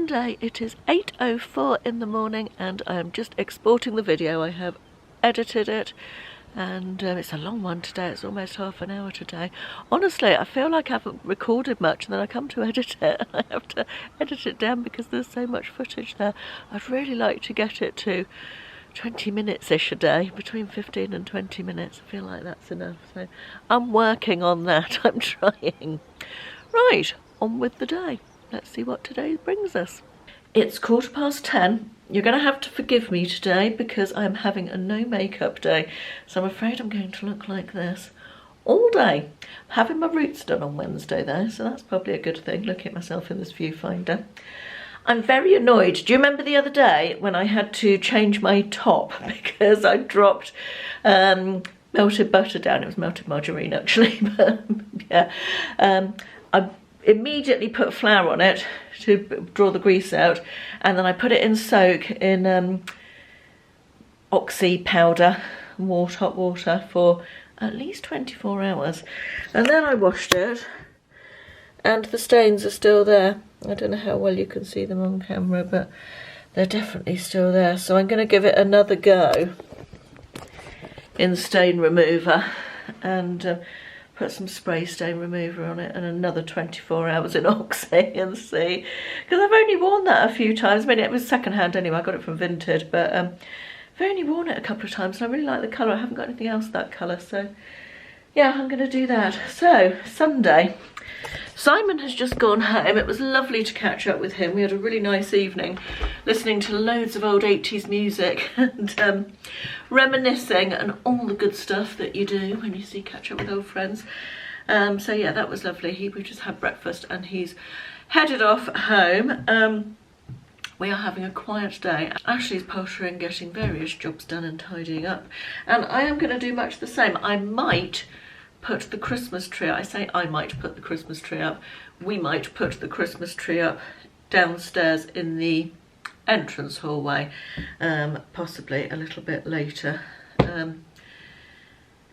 Monday. It is 8:04 in the morning and I am just exporting the video. I have edited it and it's a long one today. It's almost half an hour today. Honestly, I feel like I haven't recorded much and then I come to edit it and I have to edit it down because there's so much footage there. I'd really like to get it to 20 minutes-ish a day, between 15 and 20 minutes. I feel like that's enough. So I'm working on that. I'm trying. Right, on with the day. Let's see what today brings us. It's 10:15. You're going to have to forgive me today because I'm having a no makeup day. So I'm afraid I'm going to look like this all day. Having my roots done on Wednesday though, so that's probably a good thing, looking at myself in this viewfinder. I'm very annoyed. Do you remember the other day when I had to change my top because I dropped melted butter down? It was melted margarine actually, but yeah. I immediately put flour on it to draw the grease out, and then I put it in soak in oxy powder, hot water for at least 24 hours. And then I washed it and the stains are still there. I don't know how well you can see them on camera, but they're definitely still there. So I'm going to give it another go in stain remover and put some spray stain remover on it and another 24 hours in oxy and see. Because I've only worn that a few times. I mean, it was second hand anyway. I got it from Vinted, but I've only worn it a couple of times and I really like the colour. I haven't got anything else that colour, so yeah, I'm going to do that. So, Sunday. Simon has just gone home. It was lovely to catch up with him. We had a really nice evening listening to loads of old 80s music and reminiscing and all the good stuff that you do when you catch up with old friends. So yeah, that was lovely. We just had breakfast and he's headed off home. We are having a quiet day. Ashley's pottering, getting various jobs done and tidying up. And I am going to do much the same. I might put the Christmas tree up. I say I might put the Christmas tree up. We might put the Christmas tree up downstairs in the entrance hallway, possibly a little bit later.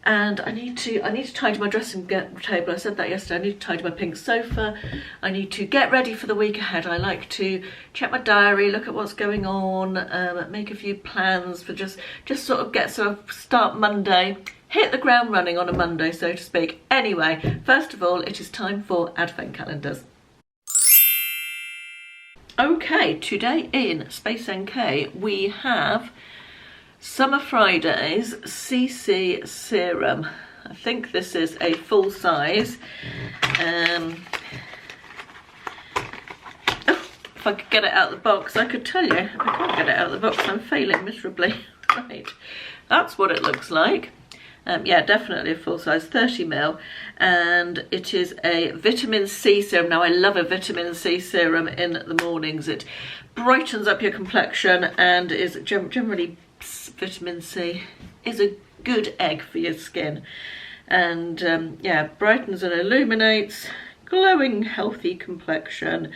And I need to tidy my dressing table. I said that yesterday. I need to tidy my pink sofa. I need to get ready for the week ahead. I like to check my diary, look at what's going on, make a few plans for just sort of start Monday, hit the ground running on a Monday, so to speak. Anyway, first of all, it is time for advent calendars. Okay, today in Space NK we have Summer Fridays CC Serum. I think this is a full size. Oh, if I could get it out of the box, I could tell you. If I can't get it out of the box, I'm failing miserably. Right, that's what it looks like. Yeah, definitely a full size, 30ml, and it is a vitamin C serum. Now I love a vitamin C serum in the mornings. It brightens up your complexion and is generally, vitamin C is a good egg for your skin, and yeah, brightens and illuminates, glowing healthy complexion.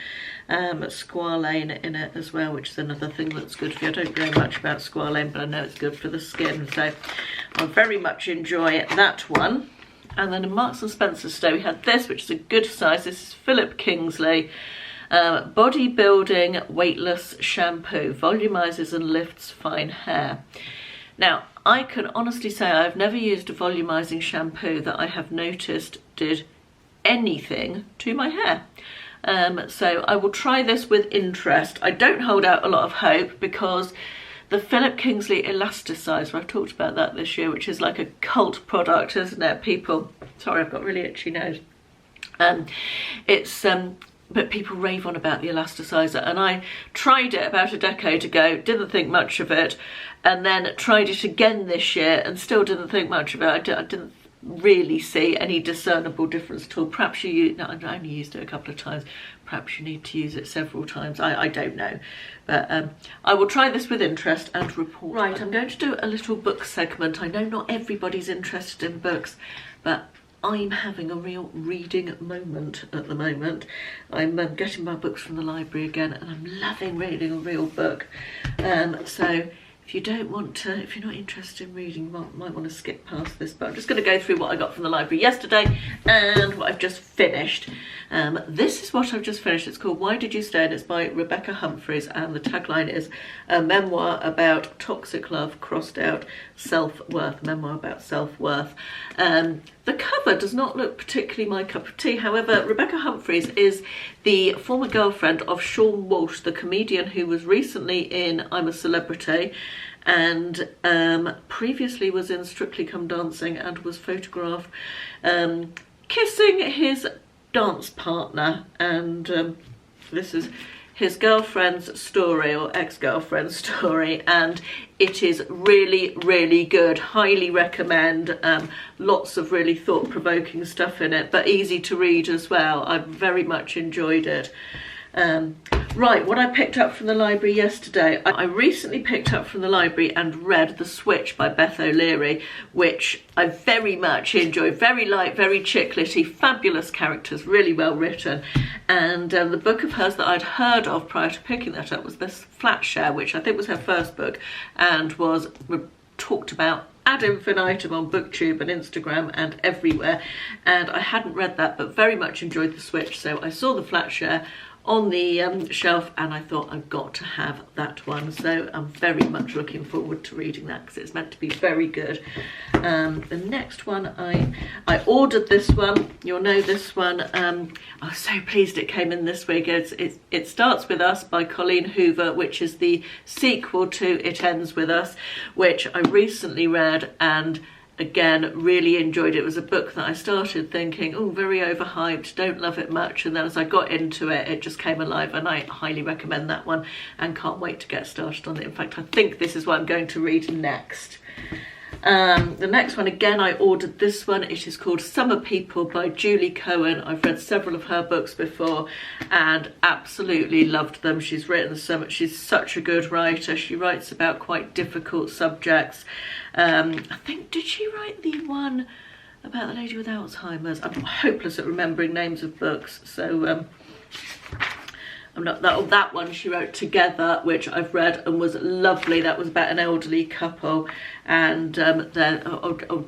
Squalane in it as well, which is another thing that's good for you. I don't know much about squalane, but I know it's good for the skin, so I very much enjoy that one. And then in Marks and Spencer today we had this, which is a good size. This is Philip Kingsley Bodybuilding Weightless Shampoo, volumizes and lifts fine hair. Now I can honestly say I've never used a volumizing shampoo that I have noticed did anything to my hair. So I will try this with interest. I don't hold out a lot of hope because the Philip Kingsley Elasticizer, I've talked about that this year, which is like a cult product, isn't it? People, sorry, I've got really itchy nose. But people rave on about the Elasticizer, and I tried it about a decade ago, didn't think much of it, and then tried it again this year and still didn't think much of it. I didn't really see any discernible difference at all. Perhaps I only used it a couple of times. Perhaps you need to use it several times. I don't know, but I will try this with interest and report. Right, I'm going to do a little book segment. I know not everybody's interested in books, but I'm having a real reading moment at the moment. I'm getting my books from the library again and I'm loving reading a real book. So if you don't want to, if you're not interested in reading, you might want to skip past this, but I'm just going to go through what I got from the library yesterday and what I've just finished. This is what I've just finished. It's called Why Did You Stay? And it's by Rebecca Humphries, and the tagline is a memoir about toxic love crossed out self-worth, memoir about self-worth. The cover does not look particularly my cup of tea. However, Rebecca Humphries is the former girlfriend of Sean Walsh, the comedian who was recently in I'm a Celebrity, and previously was in Strictly Come Dancing, and was photographed kissing his dance partner. And this is his girlfriend's story, or ex-girlfriend's story, and it is really, really good. Highly recommend. Lots of really thought-provoking stuff in it, but easy to read as well. I very much enjoyed it. Right, what I picked up from the library yesterday. I recently picked up from the library and read The Switch by Beth O'Leary, which I very much enjoyed. Very light, very chick-litty, fabulous characters, really well written. And the book of hers that I'd heard of prior to picking that up was this Flat Share, which I think was her first book, and was talked about ad infinitum on BookTube and Instagram and everywhere. And I hadn't read that, but very much enjoyed The Switch. So I saw the Flat Share on the shelf, and I thought I've got to have that one. So I'm very much looking forward to reading that, because it's meant to be very good. The next one, I ordered this one. You'll know this one. I was so pleased it came in this week. It Starts With Us by Colleen Hoover, which is the sequel to It Ends With Us, which I recently read and again really enjoyed. It was a book that I started thinking, oh, very overhyped, don't love it much, and then as I got into it, it just came alive, and I highly recommend that one and can't wait to get started on it. In fact, I think this is what I'm going to read next. The next one, again, I ordered this one. It is called Summer People by Julie Cohen. I've read several of her books before and absolutely loved them. She's written so much. She's such a good writer. She writes about quite difficult subjects. I think, did she write the one about the lady with Alzheimer's? I'm hopeless at remembering names of books, so I'm not that one she wrote Together, which I've read and was lovely. That was about an elderly couple, and they're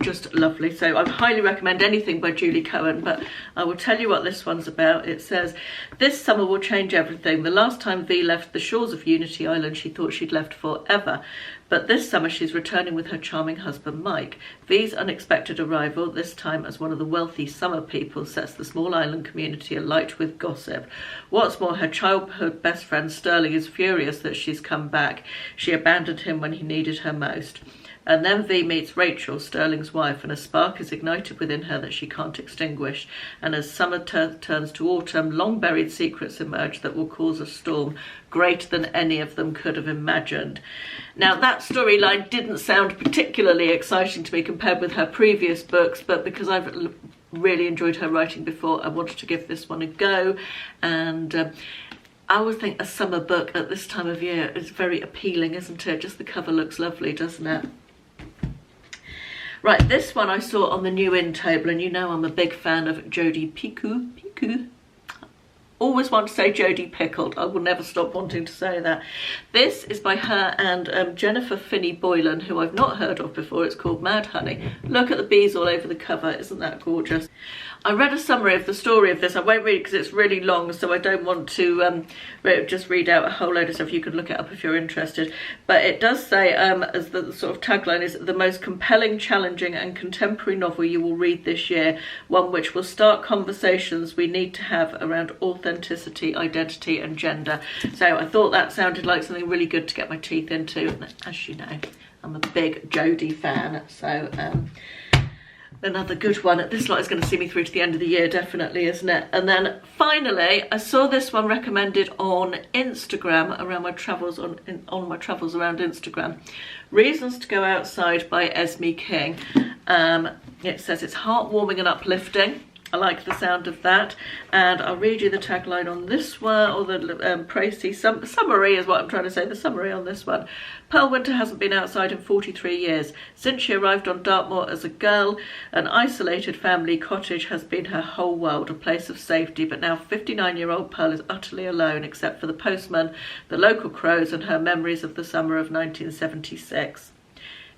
just lovely. So I highly recommend anything by Julie Cohen, but I will tell you what this one's about. It says, this summer will change everything. The last time Vi left the shores of Unity Island, she thought she'd left forever. But this summer she's returning with her charming husband Mike. Vi's unexpected arrival, this time as one of the wealthy summer people, sets the small island community alight with gossip. What's more, her childhood best friend Sterling is furious that she's come back. She abandoned him when he needed her most. And then Vi meets Rachel, Sterling's wife, and a spark is ignited within her that she can't extinguish. And as summer turns to autumn, long-buried secrets emerge that will cause a storm greater than any of them could have imagined. Now, that storyline didn't sound particularly exciting to me compared with her previous books, but because I've really enjoyed her writing before, I wanted to give this one a go. And I always think a summer book at this time of year is very appealing, isn't it? Just the cover looks lovely, doesn't it? Right, this one I saw on the new in table, and you know I'm a big fan of Jodie Picoult. Always want to say Jodie Pickled. I will never stop wanting to say that. This is by her and Jennifer Finney Boylan, who I've not heard of before. It's called Mad Honey. Look at the bees all over the cover. Isn't that gorgeous? I read a summary of the story of this. I won't read it because it's really long, so I don't want to just read out a whole load of stuff. You can look it up if you're interested. But it does say, as the sort of tagline is, the most compelling, challenging and contemporary novel you will read this year, one which will start conversations we need to have around authenticity, identity and gender. So I thought that sounded like something really good to get my teeth into. And as you know, I'm a big Jodie fan, so another good one. This lot is going to see me through to the end of the year, definitely, isn't it? And then finally, I saw this one recommended on Instagram around my travels on my travels around Instagram. Reasons to Go Outside by Esme King. It says it's heartwarming and uplifting. I like the sound of that. And I'll read you the tagline on this one, or the précis summary is what I'm trying to say, the summary on this one. Pearl Winter hasn't been outside in 43 years. Since she arrived on Dartmoor as a girl, an isolated family cottage has been her whole world, a place of safety. But now 59-year-old Pearl is utterly alone, except for the postman, the local crows, and her memories of the summer of 1976.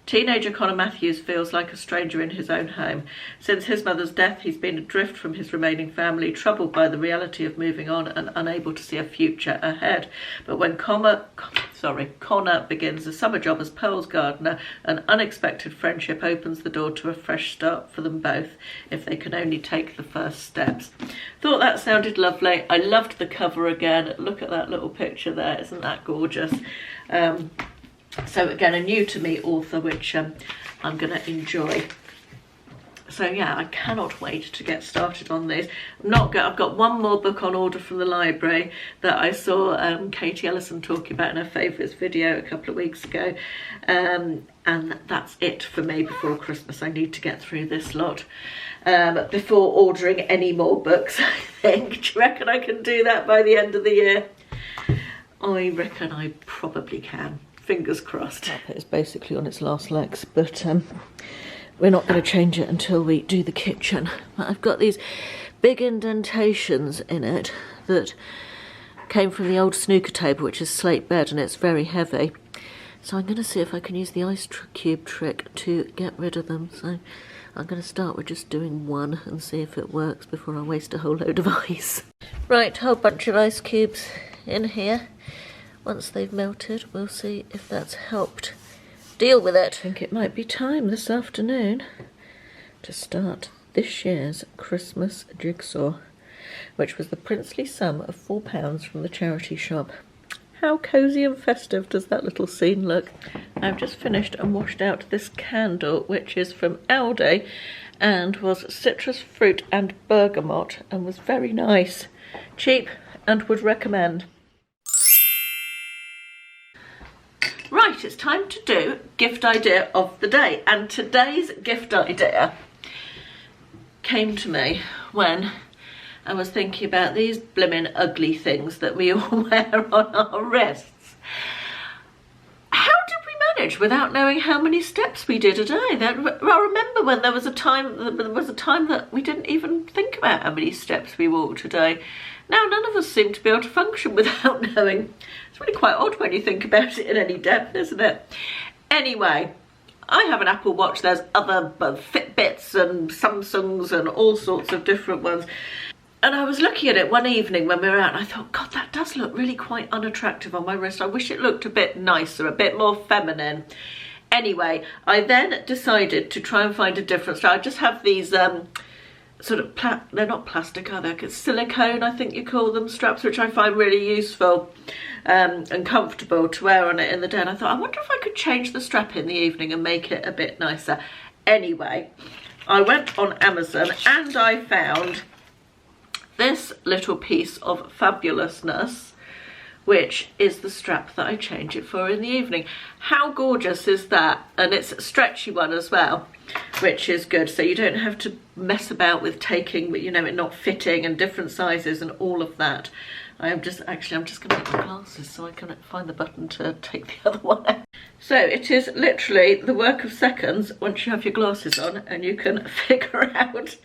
Teenager Connor Matthews feels like a stranger in his own home. Since his mother's death, he's been adrift from his remaining family, troubled by the reality of moving on and unable to see a future ahead. But when Connor begins a summer job as Pearl's gardener, an unexpected friendship opens the door to a fresh start for them both, if they can only take the first steps. Thought that sounded lovely. I loved the cover again. Look at that little picture there. Isn't that gorgeous? So again, a new to me author, which I'm going to enjoy. So yeah, I cannot wait to get started on these. I've got one more book on order from the library that I saw Katie Ellison talking about in her favourites video a couple of weeks ago. And that's it for me before Christmas. I need to get through this lot before ordering any more books, I think. Do you reckon I can do that by the end of the year? I reckon I probably can. Fingers crossed. It's basically on its last legs, but we're not going to change it until we do the kitchen. But I've got these big indentations in it that came from the old snooker table, which is slate bed, and it's very heavy. So I'm going to see if I can use the ice cube trick to get rid of them. So I'm going to start with just doing one and see if it works before I waste a whole load of ice. Right, whole bunch of ice cubes in here. Once they've melted, we'll see if that's helped deal with it. I think it might be time this afternoon to start this year's Christmas jigsaw, which was the princely sum of £4 from the charity shop. How cosy and festive does that little scene look? I've just finished and washed out this candle, which is from Aldi and was citrus fruit and bergamot and was very nice. Cheap and would recommend. Right, it's time to do gift idea of the day, and today's gift idea came to me when I was thinking about these blimmin' ugly things that we all wear on our wrists. How did we manage without knowing how many steps we did a day? I remember when there was a time that we didn't even think about how many steps we walked a day. Now none of us seem to be able to function without knowing. It's really quite odd when you think about it in any depth, isn't it? Anyway, I have an Apple Watch. There's other Fitbits and Samsungs and all sorts of different ones. And I was looking at it one evening when we were out and I thought, God, that does look really quite unattractive on my wrist. I wish it looked a bit nicer, a bit more feminine. Anyway, I then decided to try and find a different style. I just have these sort of, they're not plastic, are they? It's silicone, I think you call them, straps, which I find really useful and comfortable to wear on it in the day. And I thought, I wonder if I could change the strap in the evening and make it a bit nicer. Anyway, I went on Amazon and I found this little piece of fabulousness, which is the strap that I change it for in the evening. How gorgeous is that? And it's a stretchy one as well, which is good. So you don't have to mess about with taking, you know, it not fitting and different sizes and all of that. I'm just going to make my glasses so I can find the button to take the other one out. So it is literally the work of seconds once you have your glasses on and you can figure out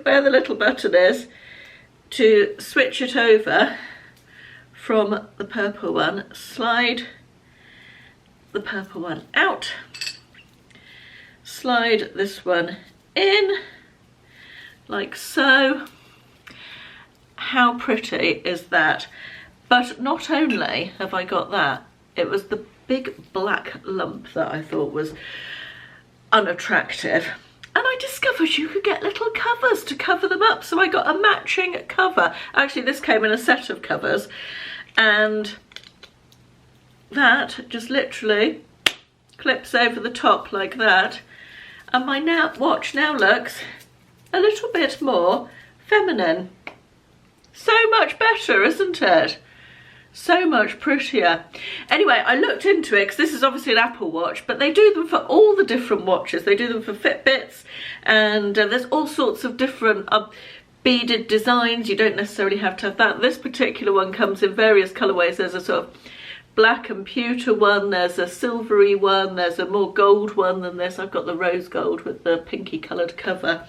where the little button is to switch it over from the purple one. Slide the purple one out, slide this one in like so. How pretty is that? But not only have I got that, it was the big black lump that I thought was unattractive. And I discovered you could get little covers to cover them up. So I got a matching cover. Actually, this came in a set of covers. And that just literally clips over the top like that. And my watch now looks a little bit more feminine. So much better, isn't it? So much prettier. Anyway, I looked into it because this is obviously an Apple Watch, but they do them for all the different watches. They do them for Fitbits, and there's all sorts of different beaded designs. You don't necessarily have to have that. This particular one comes in various colourways. There's a sort of black and pewter one, there's a silvery one, there's a more gold one than this. I've got the rose gold with the pinky coloured cover.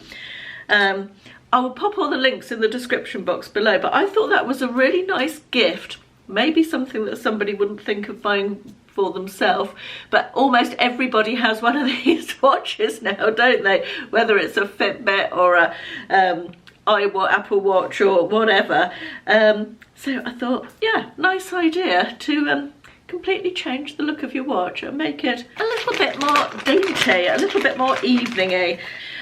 I will pop all the links in the description box below, but I thought that was a really nice gift. Maybe something that somebody wouldn't think of buying for themselves, but almost everybody has one of these watches now, don't they? Whether it's a Fitbit or a Apple Watch or whatever. So I thought, yeah, nice idea to completely change the look of your watch and make it a little bit more dainty, a little bit more evening-y.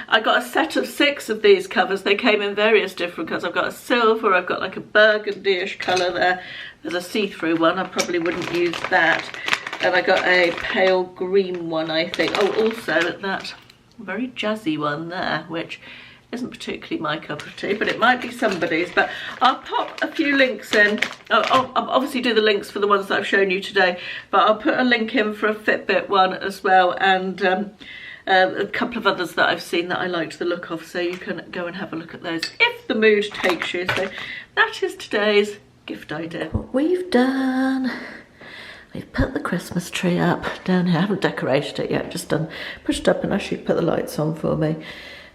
I got a set of 6 of these covers. They came in various different colours. I've got a silver, I've got like a burgundy-ish colour there. There's a see-through one, I probably wouldn't use that. And I got a pale green one, I think. Oh, also that very jazzy one there, which isn't particularly my cup of tea, but it might be somebody's. But I'll pop a few links in. I'll obviously do the links for the ones that I've shown you today, but I'll put a link in for a Fitbit one as well, and a couple of others that I've seen that I liked the look of, so you can go and have a look at those if the mood takes you. So that is today's gift idea. What we've done, we've put the Christmas tree up down here. I haven't decorated it yet, just pushed it up, and Ashley put the lights on for me,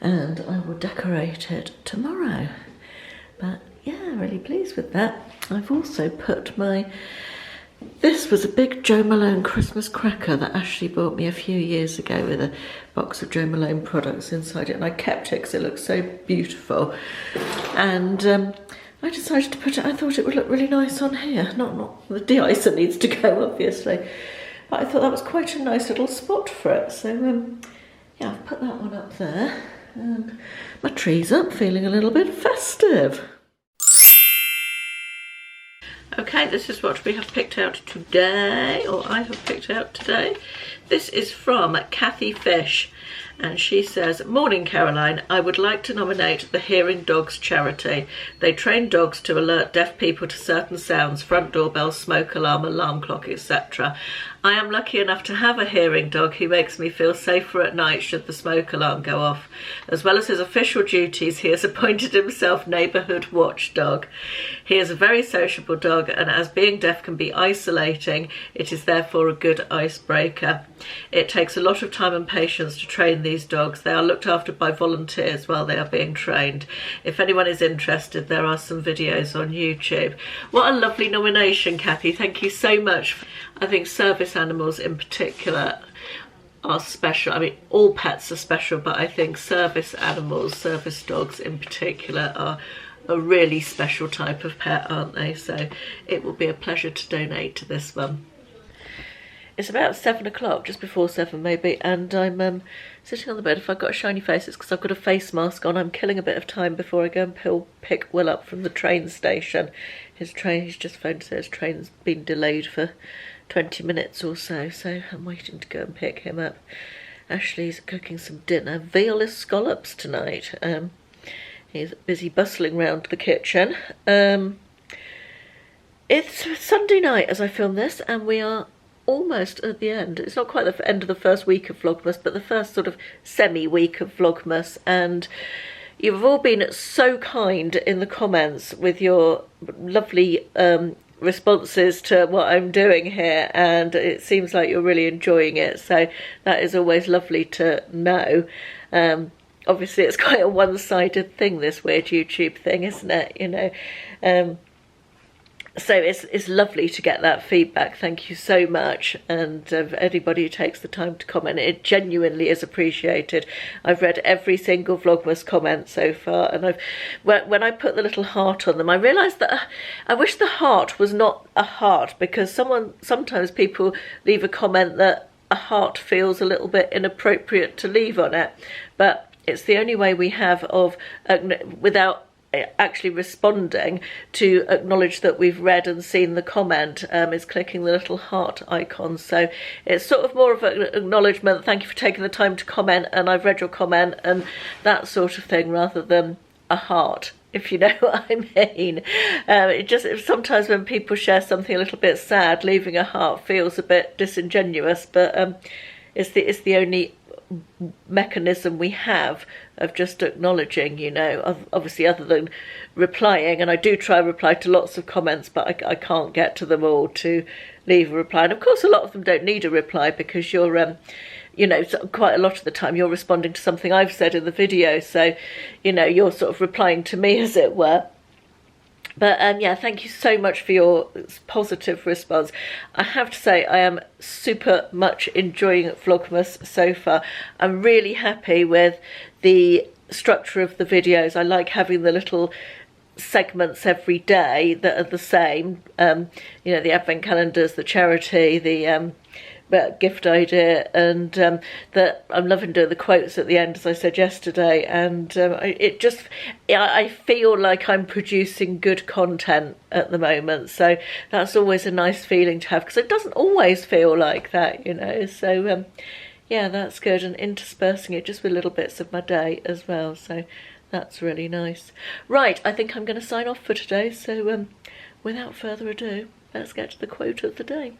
and I will decorate it tomorrow. But yeah, really pleased with that. I've also put this was a big Jo Malone Christmas cracker that Ashley bought me a few years ago with a box of Jo Malone products inside it, and I kept it because it looks so beautiful. And I decided to put it, I thought it would look really nice on here. Not the de-icer needs to go, obviously. But I thought that was quite a nice little spot for it. So yeah, I've put that one up there. And my tree's up, feeling a little bit festive. Okay, this is what we have picked out today, or I have picked out today. This is from Kathy Fish, and she says, "Morning Caroline, I would like to nominate the Hearing Dogs charity. They train dogs to alert deaf people to certain sounds, front doorbell, smoke alarm, alarm clock, etc. I am lucky enough to have a hearing dog who makes me feel safer at night should the smoke alarm go off. As well as his official duties, he has appointed himself neighbourhood watchdog. He is a very sociable dog, and as being deaf can be isolating, it is therefore a good icebreaker. It takes a lot of time and patience to train these dogs. They are looked after by volunteers while they are being trained. If anyone is interested, there are some videos on YouTube." What a lovely nomination, Kathy. Thank you so much. I think service animals in particular are special. I mean, all pets are special, but I think service animals, service dogs in particular, are a really special type of pet, aren't they? So it will be a pleasure to donate to this one. It's about 7 o'clock, just before 7 maybe, and I'm sitting on the bed. If I've got a shiny face, it's because I've got a face mask on. I'm killing a bit of time before I go and pick Will up from the train station. He's just phoned to say his train's been delayed for 20 minutes or so, so I'm waiting to go and pick him up. Ashley's cooking some dinner, veal scallops tonight. He's busy bustling round the kitchen. It's Sunday night as I film this, and we are almost at the end. It's not quite the end of the first week of Vlogmas, but the first sort of semi-week of Vlogmas, and you've all been so kind in the comments with your lovely responses to what I'm doing here, and it seems like you're really enjoying it, so that is always lovely to know. Obviously it's quite a one-sided thing, this weird YouTube thing, isn't it, you know? So it's lovely to get that feedback. Thank you so much, and anybody who takes the time to comment, it genuinely is appreciated. I've read every single Vlogmas comment so far, and when I put the little heart on them, I realised that I wish the heart was not a heart, because sometimes people leave a comment that a heart feels a little bit inappropriate to leave on it, but it's the only way we have of without actually responding to acknowledge that we've read and seen the comment, is clicking the little heart icon. So it's sort of more of an acknowledgement, thank you for taking the time to comment, and I've read your comment, and that sort of thing, rather than a heart, if you know what I mean. Sometimes when people share something a little bit sad, leaving a heart feels a bit disingenuous, but it's the only mechanism we have of just acknowledging, you know, obviously other than replying, and I do try to reply to lots of comments, but I can't get to them all to leave a reply. And of course a lot of them don't need a reply because you're you know, quite a lot of the time you're responding to something I've said in the video, so you know, you're sort of replying to me, as it were. But yeah, thank you so much for your positive response. I have to say I am super much enjoying Vlogmas so far. I'm really happy with the structure of the videos. I like having the little segments every day that are the same. You know, the advent calendars, the charity, the gift idea, and that I'm loving doing the quotes at the end, as I said yesterday, and I feel like I'm producing good content at the moment, so that's always a nice feeling to have, because it doesn't always feel like that, you know. So yeah, that's good, and interspersing it just with little bits of my day as well, so that's really nice. Right, I think I'm going to sign off for today, so without further ado, let's get to the quote of the day.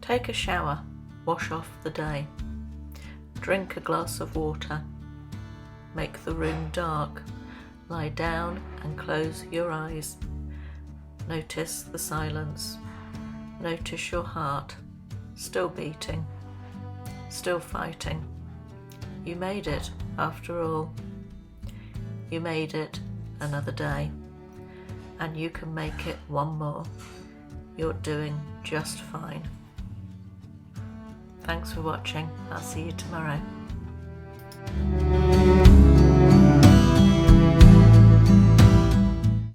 Take a shower, wash off the day. Drink a glass of water. Make the room dark. Lie down and close your eyes. Notice the silence. Notice your heart, still beating, still fighting. You made it after all. You made it another day. And you can make it one more. You're doing just fine. Thanks for watching. I'll see you tomorrow.